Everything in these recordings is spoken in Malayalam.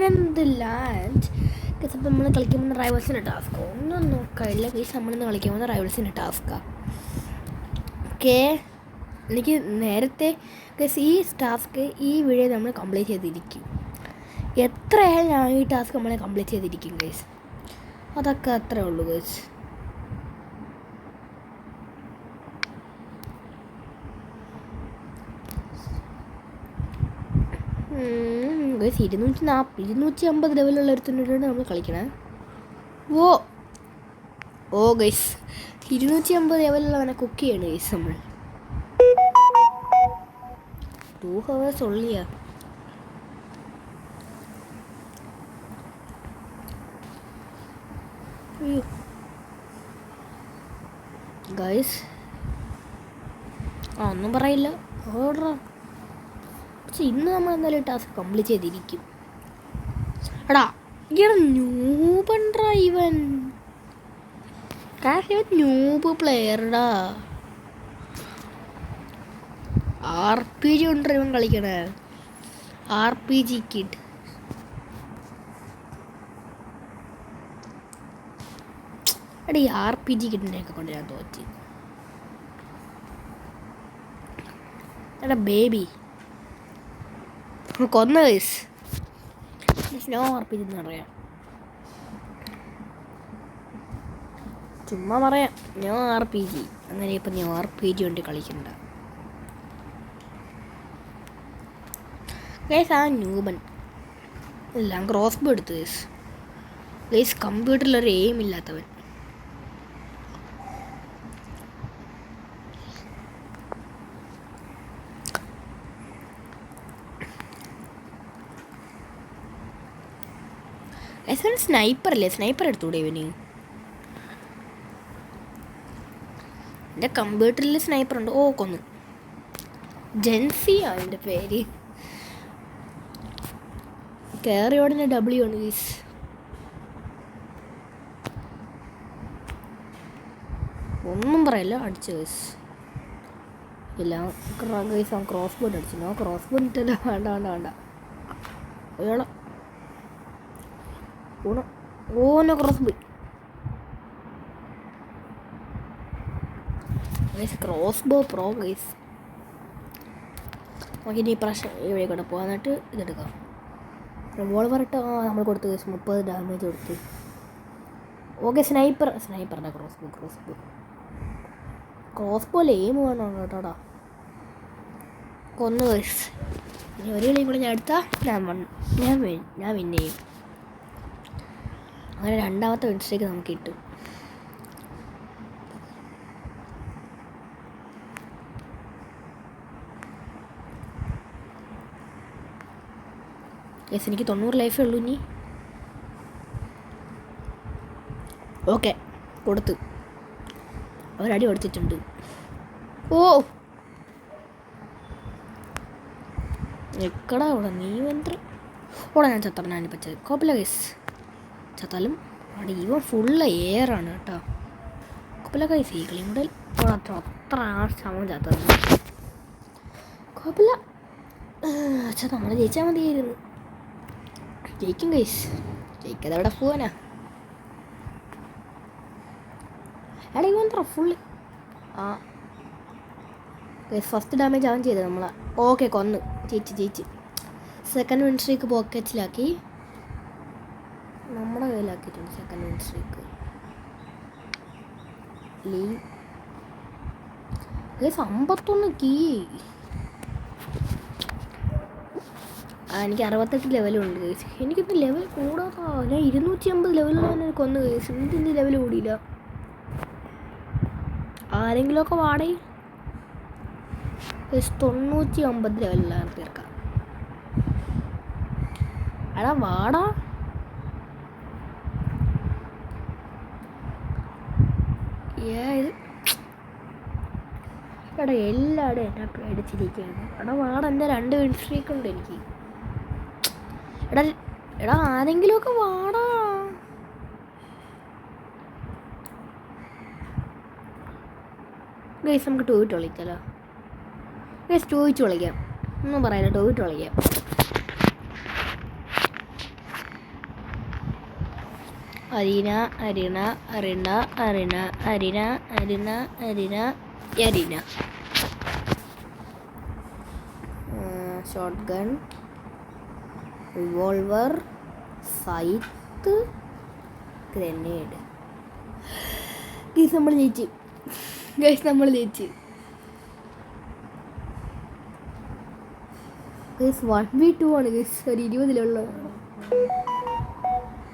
in the land. Because നമ്മൾ കളിക്കുമ്പോൾ റൈവൽസിൻ്റെ ടാസ്ക് ഒന്നും നോക്കാനില്ല. കേസ് നമ്മളിന്ന് കളിക്കുമ്പോൾ റൈവൽസിൻ്റെ ടാസ്ക്കാണ്. ഓക്കെ, എനിക്ക് നേരത്തെ കേസ് ഈ ടാസ്ക് ഈ വീഡിയോ നമ്മൾ കംപ്ലീറ്റ് ചെയ്തിരിക്കും. എത്രയായാലും ഞാൻ ഈ ടാസ്ക് നമ്മളെ കംപ്ലീറ്റ് ചെയ്തിരിക്കും കേസ്. അതൊക്കെ അത്രേ ഉള്ളൂ കേസ്. ഗൈസ് 250 ലെവലുള്ള ഒരുത്തിനോടാണ് നമ്മൾ കളിക്കണേ. ഓ ഗൈസ് 250 ലെവലുള്ളവനെ കുക്ക് ചെയ്യണം ഗൈസ്. നമ്മൾ 2 hours ഉള്ളിയാ. ഗൈസ് ഒന്നും പറയില്ല. ഓർഡർ പക്ഷെ ഇന്ന് നമ്മൾ എന്തായാലും ടാസ്ക് കംപ്ലീറ്റ് ചെയ്തിരിക്കും. എടാ ഇയാളെ ന്യൂബണ്ടാ ഇവൻ. ന്യൂബ് പ്ലെയർടാ. RPG ഉണ്ട് ഇവൻ കളിക്കണേ. RPG kid. എടാ ഈ RPG കിഡിനെയൊക്കെ കൊണ്ട് ഞാൻ തോറ്റി. എടാ ബേബി കൊന്ന കേസ്. നോ RPG എന്ന് പറയാം. ചുമ്മാ പറയാം നോ RPG. അങ്ങനെ ഇപ്പം നോ RPG കൊണ്ട് കളിക്കണ്ട ഗൈസ്. ആ ന്യൂബൻ എല്ലാം ക്രോസ് ബോ എടുത്തു ഗൈസ്. ഗൈസ് കമ്പ്യൂട്ടറിലൊരു എയിം ഇല്ലാത്തവൻ. സ്നൈപ്പർ അല്ലേ? സ്നൈപ്പർ എടുത്തൂടെ ഇവന്? എൻ്റെ കമ്പ്യൂട്ടറിൽ സ്നൈപ്പർ ഉണ്ട്. ഓ കൊന്നു. ജെൻസിയാണ് എൻ്റെ പേര്. കയറിയോടിൻ്റെ W ആണ് ഗീസ്. ഒന്നും പറയല്ല, അടിച്ചു ഗീസ്. ഇല്ല ഗീസ് ക്രോസ് ബോർഡ് അടിച്ചു. നോ ക്രോസ് ബോർഡ് ഇട്ടല്ല. വേണ്ട അയാളെ ഓനോ cross boy. Crossbow pro guys. നമുക്ക് ഇനി പ്രാവശ്യം ഇവിടെ കൂടെ പോകാൻ എന്നിട്ട് ഇതെടുക്കാം. റിവോൾവർ ഇട്ട് നമ്മൾ കൊടുത്തു ഗൈസ്. 30 ഡാമേജ് കൊടുത്ത്. ഓക്കെ സ്നൈപ്പറിൻ്റെ ക്രോസ് ബോ എയിം വേണം കേട്ടോടാ. കൊന്നു ഗൈസ്. ഇനി ഒരു കളിയും കൂടെ ഞാൻ എടുത്താൽ ഞാൻ വിൻ ചെയ്യും. അങ്ങനെ രണ്ടാമത്തെ വിൻസ്ട്രേക്ക് നമുക്ക് കിട്ടും. യെസ് എനിക്ക് 90 ലൈഫേ ഉള്ളൂ ഇനി. ഓക്കെ കൊടുത്ത് ഒരടി കൊടുത്തിട്ടുണ്ട്. ഓ എക്കടാ അവിടെ നീ വന്നിട്ട് ഓടാ. ഞാൻ ചത്തറിനാണ് പറ്റത്. കോപ്പില്ല കേസ്. ചത്താലും അവിടെ ഇവൻ ഫുള്ള് എയറാണ് കേട്ടോ. കോപ്പില്ല കേസ്. ഈ കളി മുതൽ അത്ര സമയം ചത്തത്. കോപ്പില്ല. പക്ഷെ നമ്മൾ ജയിച്ചാൽ മതിയായിരുന്നു. ജയിക്കും കേസ്. ജയിക്കാതെ അവിടെ പോവാനാ. എടാ ഇവൻ ഫുള്ള് ഫസ്റ്റ് ഡാമേജ് അവൻ ചെയ്തത് നമ്മളെ. ഓക്കെ കൊന്ന് ജയിച്ച്. സെക്കൻഡ് വിൻ സ്ട്രീക്ക് പോക്കറ്റിലാക്കി നമ്മുടെ കയ്യിലാക്കിയിട്ടുണ്ട്. സെക്കൻഡ് വിൻ സ്ട്രീക്ക് ലീവ് 51 കീ. എനിക്ക് 68 ലെവലുണ്ട് കേസ്. എനിക്കൊന്ന് ലെവൽ കൂടാതാ. ഞാൻ 250 ലെവലിലാണ് കൊന്നു കേസ്. എനിക്കിന്ന് ലെവൽ കൂടിയില്ല. ആരെങ്കിലുമൊക്കെ വാടേ 950 ലെവലിലാണ് തീർക്കാം. എടാ വാടാ. ഇത് എടാ എല്ലാവരും എന്നെ പേടിച്ചിരിക്കുകയാണ്. എടാ വാടാ. എൻ്റെ 2 വിൻ സ്ട്രീക്ക് ഉണ്ട് എനിക്ക്. എടാ ആരെങ്കിലുമൊക്കെ വാടാ. ഗൈസ് നമുക്ക് ടോയിറ്റ് കളിക്കാമല്ലോ. ഗൈസ് ടോയിറ്റ് കളിക്കാം. ഒന്നും പറയാനില്ല, ടോയിറ്റ് കളിക്കാം. Arena arena arena arena arena arena arena arena. Shotgun, revolver, scythe, grenade. നമ്മൾ ജയിച്ചു ഗൈസ്, നമ്മൾ ജയിച്ചു ഗൈസ്. 1v2 ആണ് ഗൈസ്. ഒരു 20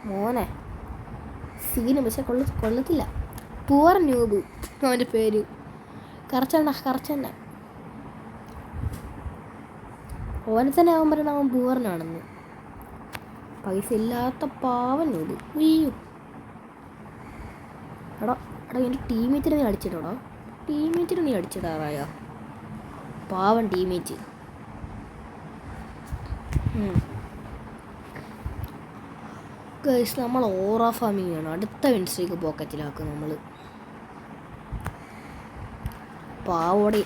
മോനെ സീന്. പക്ഷെ കൊള്ളത്തില്ല. പൂവർ ന്യൂബ് അവൻ്റെ പേര്. കറച്ചണ്ട ഓനെ തന്നെ അവൻ പറയണ അവൻ പൂവറിനാണെന്ന്. പൈസ ഇല്ലാത്ത പാവൻ ന്യൂബ്. അയ്യോ എടാ എൻ്റെ ടീമേറ്റിനെ നീ അടിച്ചിട്ടോടാ. ടീമേറ്റിനെ നീ അടിച്ചിടാറായോ പാവൻ ടീമേറ്റ്. ഗൈസ് നമ്മൾ ഓറ ഫാമിംഗ് ആണ്. അടുത്ത വിൻസ്ട്രീക്ക് പോക്കറ്റിലാക്കും നമ്മൾ. പാവോടെ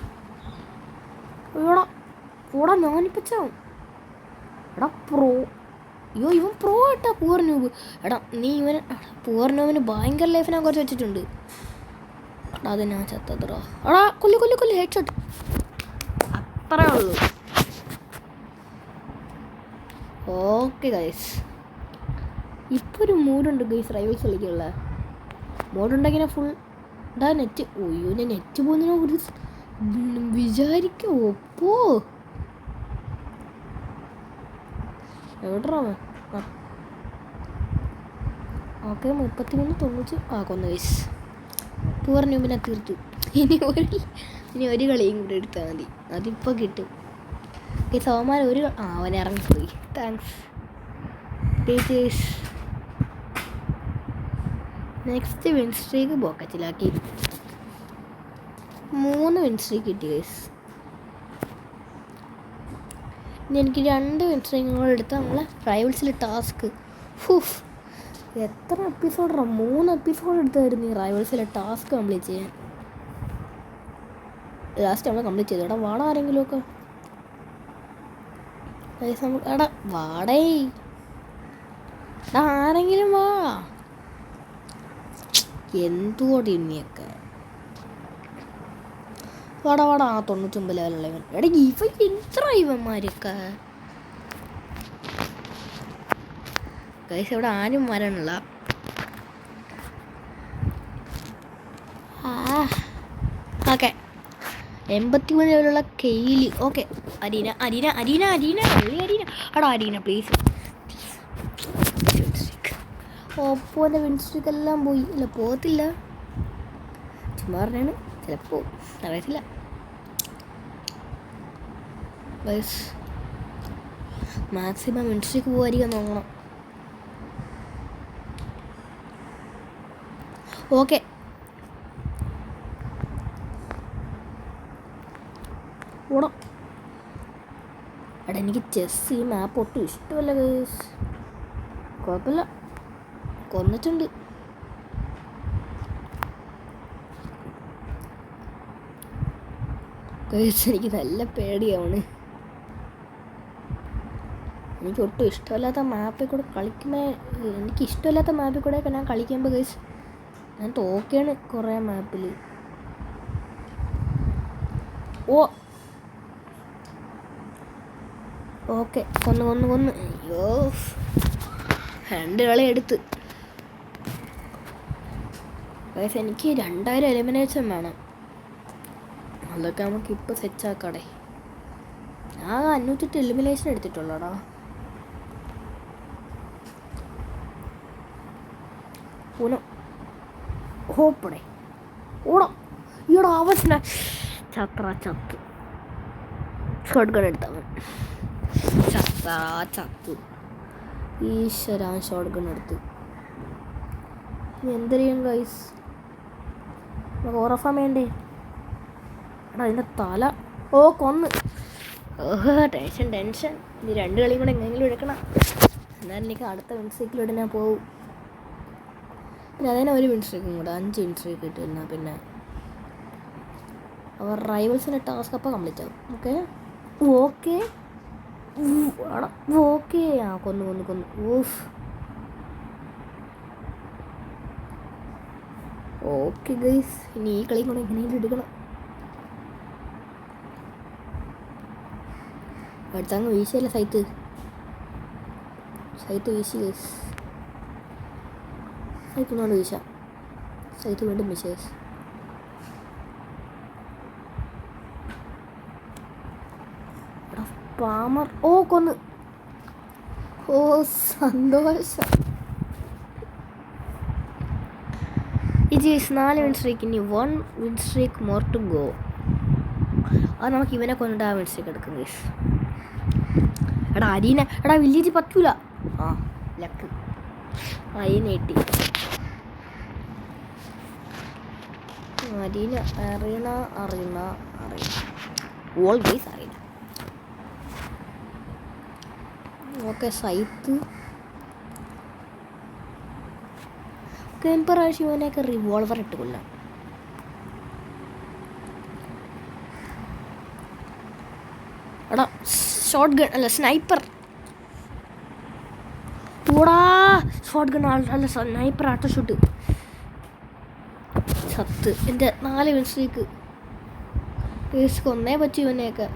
ഓടാ ഞാനിപ്പോൾ ചാവും. എടാ പ്രോ. അയ്യോ ഇവൻ പ്രോ കേട്ടാ പൂവർ ന്യൂബ്. എടാ നീ ഇവൻ പൂവർ ന്യൂബിന് ഭയങ്കര ലൈഫ് ഞാൻ കുറച്ച് വെച്ചിട്ടുണ്ട്. എടാ അത് ഞാൻ ചത്തടാ. എടാ കൊല്ലു ഹെഡ് ഷോട്ട്. അത്രേ ഉള്ളൂ. ഓക്കെ ഗൈസ്, ഇപ്പോൾ ഒരു മൂഡുണ്ട് ഗൈസ് റൈവൽസ് കളിക്കാനുള്ള. മോഡുണ്ടെങ്കിൽ ഫുൾ ഇതാ നെറ്റ്. ഒയ്യോ ഞാൻ നെറ്റ് പോകുന്നതിനെ ഒരു വിചാരിക്കും. ഒപ്പോ എവിടാ? ഓക്കെ 33-90 കൊന്നു ഗൈസ്. പൂർണ്ണ പിന്നെ തീർത്തു. ഇനി ഒരു കളിയും കൂടെ എടുത്താൽ മതി. അതിപ്പോൾ കിട്ടും ഗൈസ്. അവന്മാർ അവൻ ഇറങ്ങിപ്പോയി. Thanks teachers. നെക്സ്റ്റ് വിൻസ്ട്രീക്ക് പോക്കറ്റിലാക്കി. 3 വിൻസ്ട്രീക്ക് കിട്ടി ഗൈസ്. ഇനി എനിക്ക് 2 വിൻസ്ട്രീക്കുകൾ എടുത്താൽ നമ്മളെ റൈവൽസിൽ ടാസ്ക്. എത്ര എപ്പിസോഡാ? 3 എപ്പിസോഡ് എടുത്തായിരുന്നു ഈ റൈവൽസിലെ ടാസ്ക് കംപ്ലീറ്റ് ചെയ്യാൻ. ലാസ്റ്റ് നമ്മൾ കംപ്ലീറ്റ് ചെയ്തു. എടാ വാട ആരെങ്കിലും ഒക്കെ. എടാ വാടേ, ആരെങ്കിലും വാ. എന്തുകൂടി ഇനിയൊക്കെ വാടാ 99 ലെവലുള്ള ഇവൻ. എടാ ഇവൻ എത്ര ഇവന്മാരൊക്കെ ഗൈസ്. ഇവിടെ ആരും വരാനുള്ള. ഓക്കെ 83 ലെവലുള്ള കെയിലി. Okay arena. എടാ അരീന പ്ലീസ്. ഓപ്പോൻ്റെ വിൻസ്ട്രിക്ക് എല്ലാം പോയി. അല്ല പോകത്തില്ല, ചുമ്മാ പറഞ്ഞാണ്. ചിലപ്പോൾ അറിയത്തില്ല. മാക്സിമം വിൻസ്ട്രിക്ക് പോകാതിരിക്കാൻ നോക്കണം. ഓക്കെ ഓടാം. എടാ എനിക്ക് ചെസ് ഈ മാപ്പ് ഒട്ടും ഇഷ്ടമല്ല ഗൈസ്. കുഴപ്പമില്ല, കൊന്നിട്ടുണ്ട്. ഗൈസ് എനിക്ക് നല്ല പേടിയാണ്. എനിക്ക് ഒട്ടും ഇഷ്ടമല്ലാത്ത മാപ്പിൽ കൂടെ കളിക്കുമ്പോൾ, എനിക്ക് ഇഷ്ടമല്ലാത്ത മാപ്പിൽ കൂടെ ഞാൻ കളിക്കുമ്പോൾ ഗൈസ് ഞാൻ തോക്കെയാണ് കുറേ മാപ്പിൽ. ഓക്കെ കൊന്ന്. അയ്യോ 2 കളി എടുത്ത് ഗൈസ്. എനിക്ക് 2000 എലിമിനേഷൻ വേണം. അതൊക്കെ നമുക്ക് ഇപ്പോൾ സെറ്റാക്കാടെ. ഞാൻ 508 എലിമിനേഷൻ എടുത്തിട്ടുള്ളടാ. ഹോപ്പടെ ഓടാം. ഈടാ അവസ്ഥ ചത്തു. ഷോട്ട് ഗൺ എടുത്തവൻ ചത്തു. ഈശ്വരാ ഷോട്ട് ഗൺ എടുത്ത്. എന്തെങ്കിലും ഗൈസ് നമുക്ക് ഉറപ്പാൻ വേണ്ടേ? എടാ അതിൻ്റെ തല. കൊന്ന്. ടെൻഷൻ. ഇനി 2 കളിയും കൂടെ എങ്ങനെയെങ്കിലും എടുക്കണം. എന്നാലും എനിക്ക് അടുത്ത വിൻസ്ട്രീക്കിലൂടെ ഞാൻ പോകും. പിന്നെ അതിനെ ഒരു വിൻസ്ട്രീക്കും കൂടെ 5 വിൻസ്ട്രീക്ക് കിട്ടുന്ന. പിന്നെ അവർ റൈവൽസിൻ്റെ ടാസ്ക് അപ്പോൾ കംപ്ലീറ്റ് ആകും. ഓക്കെ കൊന്നു. ഓക്കെ ഗൈസ്, ഇനി ഈ കളിയും കൂടെ എങ്ങനെയെങ്കിലും എടുക്കണം. അടുത്തങ്ങ് വീശിയല്ല സൈത്ത് വീശി ഗൈസ്. സൈത്തൊന്നുകൊണ്ട് വീശാം. സൈത്ത് വീണ്ടും വീശ ഗൈസ്. പാമർ കൊന്ന്. സന്തോഷം. ഇത് 4 വിൻ സ്ട്രീക്ക്, ഇനി 1 win streak more to go. അത് നമുക്ക് ഇവനെ കൊണ്ടിട്ട് ആ വിൻ സ്ട്രീക്ക് എടുക്കും ഗൈസ്. എടാ അരീന, എടാ വില്ലേജ് പറ്റൂല. ലക്ക് അരീന കിട്ടി. അരീന അറിയണ ഓൾവേസ് അറിയണ. ഓക്കെ സൈത്ത് പ്രാവശ്യം ഇവനെയൊക്കെ റിവോൾവർ ഇട്ട് കൊല്ലാം. എടാ ഷോട്ട് ഗൺ അല്ല സ്നൈപ്പർ. ഷോട്ട് ഗൺ അല്ല സ്നൈപ്പർ. ആട്ട ഷൂട്ട് സത്ത്. എൻ്റെ 4 വിൻ സ്ട്രീക്ക് കൊന്നേ പറ്റി ഇവനെയൊക്കെ.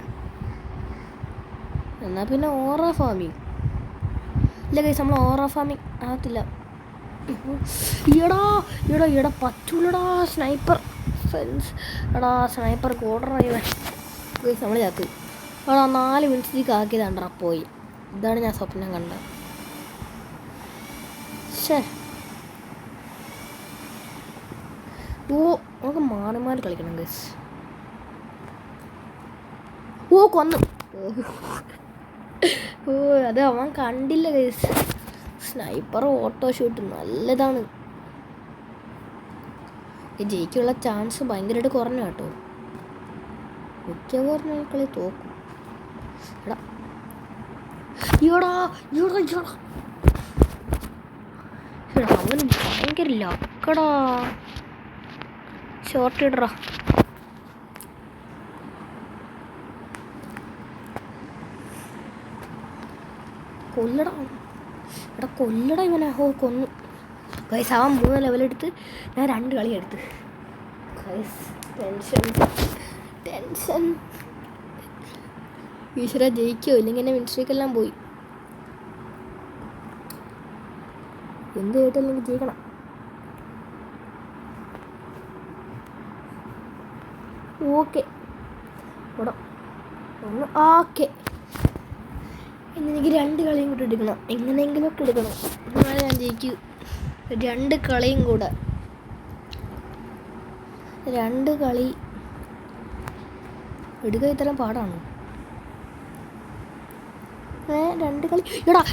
എന്നാൽ പിന്നെ ഓറ ഫാമിങ് ഇല്ല കൈസ്, നമ്മൾ ഓറ ഫാമിങ് ആകത്തില്ല. ഈടാ പറ്റൂലടാ സ്നൈപ്പർ ഫ്രണ്ട്സ്. എടാ സ്നൈപ്പർ കോഡറായവൻ ഗൈസ് നമ്മൾ ചത്ത്. 4 വിൻ സ്ട്രീക്ക് ആക്കിയതാണ്ടാ പോയി. ഇതാണ് ഞാൻ സ്വപ്നം കണ്ടത്. നമുക്ക് മാറി കളിക്കണം ഗൈസ്. കൊന്നു. അത് അവൻ കണ്ടില്ല ഗൈസ്. സ്നൈപ്പർ ഓട്ടോ ഷൂട്ട് നല്ലതാണ്. ജയിക്കുള്ള ചാൻസ് ഭയങ്കരമായിട്ട് കുറഞ്ഞു കേട്ടോ. മിക്കവാറും കളി തോക്കും. അവന് ഭയങ്കര ലക്കടാ. ഷോർട്ട് ഇടറാ. കൊല്ലടാ ഇവനെ. കൊന്നു ഗൈസ്. അവൻ 3 ലെവലെടുത്ത്, ഞാൻ 2 കളി എടുത്ത് ഗൈസ്. ടെൻഷൻ ഈശ്വര ജയിക്കോ ഇല്ലെങ്കിൽ എൻ്റെ വിൻസ്ട്രീക്കെല്ലാം പോയി. എന്ത് കേട്ടല്ലെങ്കിൽ ജയിക്കണം. Okay okay. എനിക്ക് 2 കളിയും കൂടെ എടുക്കണം. എങ്ങനെയെങ്കിലുമൊക്കെ എടുക്കണം. എന്നാലും ഞാൻ ജയിക്കും. 2 കളിയും കൂടെ. 2 കളി എടുക്കുക ഇത്രയും പാടാണ്. 2 കളി. ഈടാ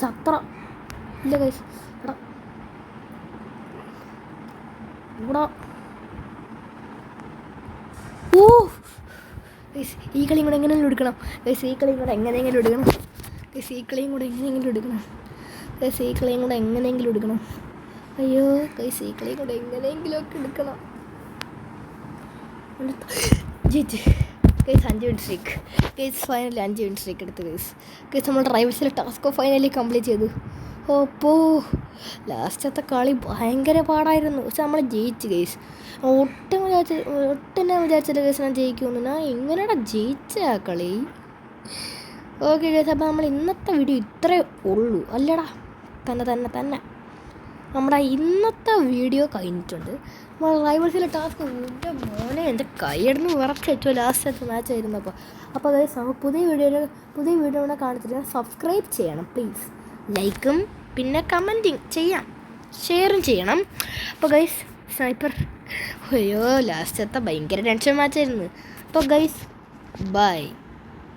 ചത്ര ഇല്ല ഗൈസ്. ഈ കളിയും കൂടെ എങ്ങനെയെങ്കിലും എടുക്കണം ഗൈസ്. ഈ കളിയും കൂടെ എങ്ങനെയെങ്കിലും എടുക്കണം. അയ്യോ ഗൈസ്, ഈ കളിയും കൂടെ എങ്ങനെയെങ്കിലും ഒക്കെ എടുക്കണം. ജയിച്ച് guys. 5 win streak guys. Finally 5 win streak എടുത്ത് ഗൈസ്. നമ്മുടെ റൈവൽസിലെ ടാസ്ക് ഫൈനലി കംപ്ലീറ്റ് ചെയ്തു. ലാസ്റ്റത്തെ കളി ഭയങ്കര പാടായിരുന്നു. പക്ഷെ നമ്മൾ ജയിച്ചു ഗൈസ്. ഒട്ടും ഞാൻ വിചാരിച്ചില്ല ഗൈസ് ഞാൻ ജയിക്കുമെന്ന്. ഞാൻ എങ്ങനെയാടാ ജയിച്ച ആ കളി. ഓക്കെ ഗൈസ്, അപ്പോൾ നമ്മൾ ഇന്നത്തെ വീഡിയോ ഇത്രേ ഉള്ളൂ. അല്ലടാ തന്നെ നമ്മുടെ ഇന്നത്തെ വീഡിയോ കഴിഞ്ഞിട്ടുണ്ട്. നമ്മൾ റൈവൽസിലെ ടാസ്ക് മോനെ എൻ്റെ കൈയിടുന്ന് വിറച്ച് ഏറ്റവും ലാസ്റ്റത്തെ മാച്ച് ആയിരുന്നപ്പോൾ. അപ്പോൾ ഗൈസ് നമുക്ക് പുതിയ വീഡിയോ കാണിച്ചിട്ട് സബ്സ്ക്രൈബ് ചെയ്യണം പ്ലീസ്. ലൈക്കും പിന്നെ കമൻറ്റിങ് ചെയ്യാം, ഷെയറും ചെയ്യണം. അപ്പോൾ ഗൈസ് സ്നൈപ്പർ ലാസ്റ്റത്തെ ഭയങ്കര ടെൻഷൻ മാച്ചായിരുന്നു. അപ്പോൾ ഗൈസ് ബൈ.